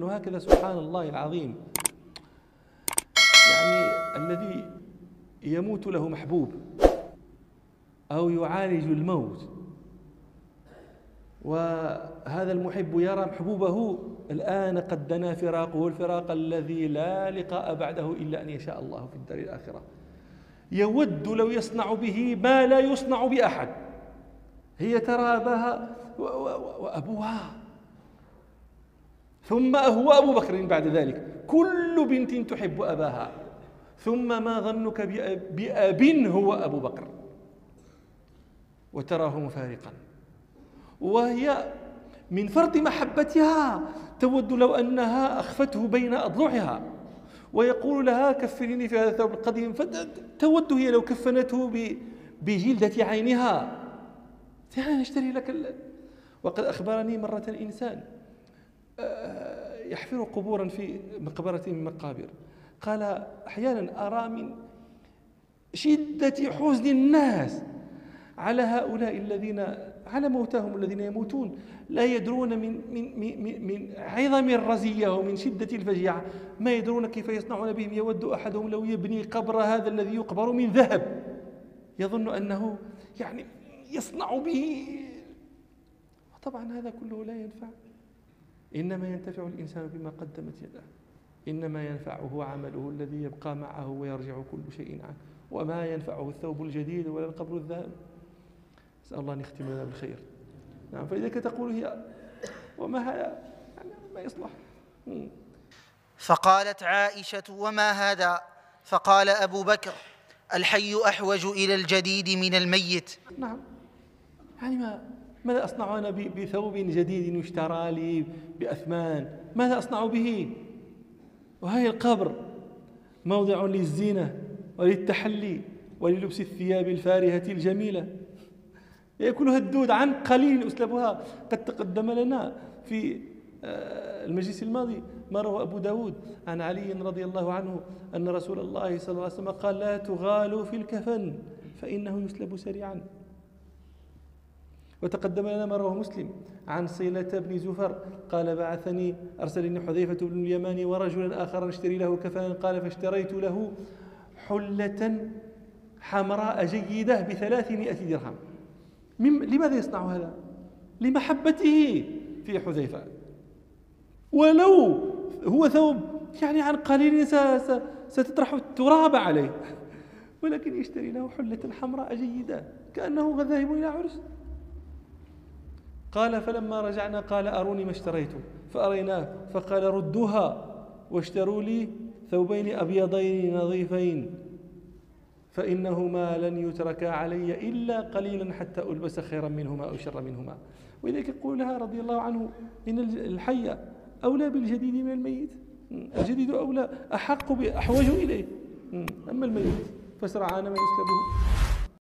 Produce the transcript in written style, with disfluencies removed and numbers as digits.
وهكذا سبحان الله العظيم، يعني الذي يموت له محبوب أو يعالج الموت، وهذا المحب يرى محبوبه الآن قد دنا فراقه، الفراق الذي لا لقاء بعده إلا أن يشاء الله في الدار الآخرة، يود لو يصنع به ما لا يصنع بأحد. هي ترى أباها وأبوها، ثم هو أبو بكر بعد ذلك، كل بنت تحب أباها، ثم ما ظنك بأب هو أبو بكر، وتراه مفارقا، وهي من فرط محبتها تود لو أنها أخفته بين أضلعها، ويقول لها كفنيني في هذا الثوب القديم، فتود هي لو كفنته بجلدة عينها، تعال نشتري لك وقد أخبرني مرة إنسان يحفر قبورا في مقبرة من مقابر، قال أحيانا أرى من شدة حزن الناس على هؤلاء الذين على موتاهم الذين يموتون لا يدرون من عظم الرزية ومن شدة الفجيعة ما يدرون كيف يصنعون بهم. يود أحدهم لو يبني قبر هذا الذي يقبر من ذهب، يظن أنه يعني يصنع به، طبعا هذا كله لا ينفع. إنما ينتفع الإنسان بما قدمت يداه، إنما ينفعه عمله الذي يبقى معه ويرجع كل شيء عنه، وما ينفعه الثوب الجديد ولا القبر الذهب. نسأل الله أن يختم لنا بالخير. نعم، فإذا تقول هي وما هذا يعني ما يصلح. فقالت عائشة: وما هذا؟ فقال أبو بكر: الحي أحوج إلى الجديد من الميت. نعم، يعني ماذا أصنع أنا بثوب جديد يشترى لي بأثمان؟ ماذا أصنع به؟ وهي القبر موضع للزينة وللتحلي وللبس الثياب الفارهة الجميلة، يأكلها الدود عن قليل أسلبها. قد تقدم لنا في المجلس الماضي ما روى أبو داود عن علي رضي الله عنه أن رسول الله صلى الله عليه وسلم قال: لا تغالوا في الكفن فإنه يسلب سريعا. وتقدم لنا ما رواه مسلم عن صلة بن زفر قال: أرسلني حذيفة بن اليمان ورجلا آخر اشتري له كفنا، قال: فاشتريت له حلة حمراء جيدة ب300 درهم. لماذا يصنع هذا؟ لمحبته في حذيفة، ولو هو ثوب يعني عن قليل ستطرح التراب عليه، ولكن يشتري له حلة حمراء جيدة كأنه ذاهب إلى عرس. قال: فلما رجعنا قال: أروني ما اشتريته، فأريناه فقال: ردوها واشتروا لي ثوبين أبيضين نظيفين، فإنهما لن يتركا علي إلا قليلا حتى ألبس خيرا منهما أو شر منهما. ولذلك يقول لها رضي الله عنه: إن الحي أولى بالجديد من الميت، الجديد أولى أحق أحوج إليه، أما الميت فسرعان ما يسلبه.